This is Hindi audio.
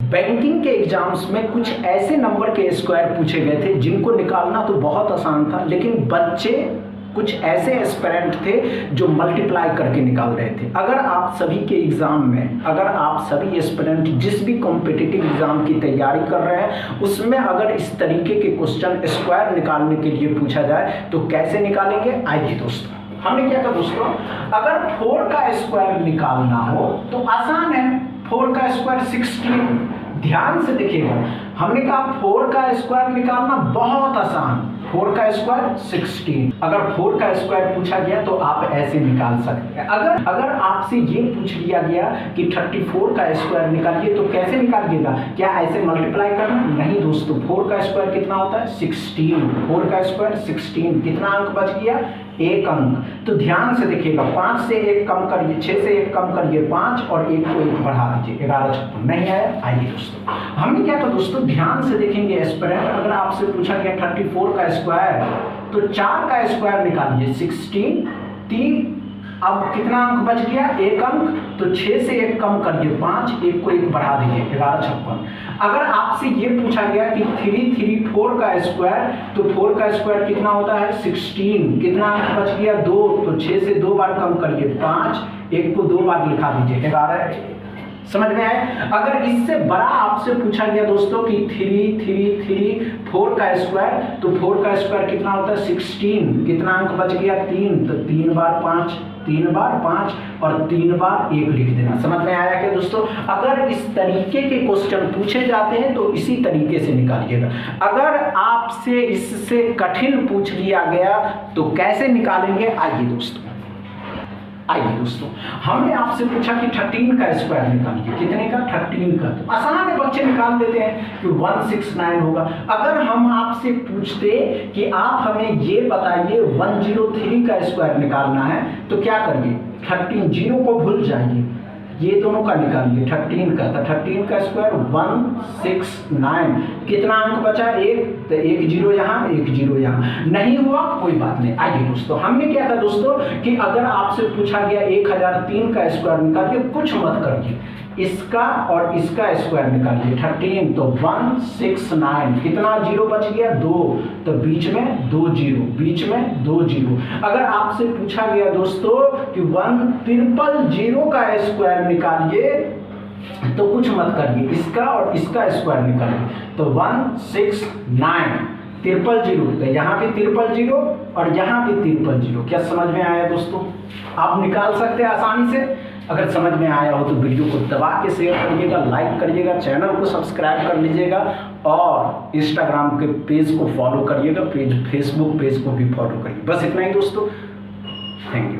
बैंकिंग के एग्जाम्स में कुछ ऐसे नंबर के स्क्वायर पूछे गए थे जिनको निकालना तो बहुत आसान था, लेकिन बच्चे कुछ ऐसे एस्पिरेंट थे जो मल्टीप्लाई करके निकाल रहे थे। अगर आप सभी के एग्जाम में, अगर आप सभी एस्पिरेंट जिस भी कॉम्पिटिटिव एग्जाम की तैयारी कर रहे हैं उसमें अगर इस तरीके के क्वेश्चन स्क्वायर निकालने के लिए पूछा जाए तो कैसे निकालेंगे, आइए दोस्तों। हमने क्या कहा दोस्तों, अगर 4 का स्क्वायर निकालना हो तो आसान है। 4 का स्क्वायर 16। ध्यान से देखिएगा, हमने कहा 4 का स्क्वायर निकालना बहुत आसान। 4 का स्क्वायर 16। अगर 4 का स्क्वायर पूछा गया तो आप ऐसे निकाल सकते हैं। अगर आपसे ये पूछ लिया गया कि 34 का स्क्वायर निकालिए तो कैसे निकालिएगा, क्या ऐसे मल्टीप्लाई करना? नहीं दोस्तों, 4 का स्क्वायर कितना होता है? 16। 4 का स्क्वायर 16। कितना अंक बच गया? 1 अंक। तो ध्यान से देखिएगा, 5 से 1 कम करिए, 6 से 1 कम करिए 5 और 1 को 1 बढ़ा दीजिए, 11 56। नहीं आया? आइए दोस्तों, हमने क्या कहा दोस्तों, ध्यान से देखेंगे एस्पिरेंट। अगर आपसे पूछा गया 34 का स्क्वायर तो 4 का स्क्वायर निकालिए 16। 3 अब कितना अंक बच गया? 1 अंक। तो 6 से 1 कम करिए 5, 1 को 1 बढ़ा दीजिए, 11 56। अगर आपसे ये पूछा गया कि 334 का स्क्वायर तो 4 का स्क्वायर कितना होता है? 16। कितना अंक बच गया? 2। तो 6 से 2 बार कम करिए 5, 1 को 2 बार लिखा दीजिए, 11। समझ में आए? अगर इससे बड़ा आपसे पूछा गया दोस्तों कि 334 का स्क्वायर तो 4 का स्क्वायर कितना होता है? 16। कितना अंक बच गया? 3। तो 3 बार 5, 3 बार 5 और 3 बार 1 लिख देना। समझ में आया क्या दोस्तों? अगर इस तरीके के क्वेश्चन पूछे जाते हैं तो इसी तरीके से निकालिएगा। अगर आपसे इससे कठिन पूछ लिया गया तो कैसे निकालेंगे, आइए दोस्तों। हमने आपसे पूछा कि 13 का स्क्वायर निकालिए। कितने का? 13 का। तो आसान है, बच्चे निकाल देते हैं कि 169 होगा। अगर हम आपसे पूछते कि आप हमें ये बताइए 103 का स्क्वायर निकालना है तो क्या करिए? 13 जीरो को भूल जाइए, ये दोनों का निकालिए। 13 का, तो 13 का स्क्वायर 169। कितना अंक बचा? 1। तो 1 जीरो यहाँ, 1 जीरो यहाँ। नहीं हुआ कोई बात नहीं। आइए दोस्तों, हमने क्या था दोस्तों कि अगर आपसे पूछा गया 1003 का स्क्वायर निकालिए, कुछ मत करिए, इसका और इसका स्क्वायर निकालिए। 13 तो 169। कितना जीरो बच गया? 2। तो बीच में 2 जीरो, बीच में 2 जीरो। अगर आपसे पूछा गया दोस्तों कि 100 का स्क्वायर निकालिए तो कुछ मत करिए, इसका और इसका स्क्वायर निकालिए। तो 169 000, तो यहाँ भी 000 और यहाँ भी 000। क्या समझ में आया दोस्तों? आप निकाल सकते हैं आसानी से। अगर समझ में आया हो तो वीडियो को दबा के शेयर करिएगा, लाइक करिएगा, चैनल को सब्सक्राइब कर लीजिएगा और इंस्टाग्राम के पेज को फॉलो करिएगा, फेसबुक पेज को भी फॉलो करिए। बस इतना ही दोस्तों, थैंक यू।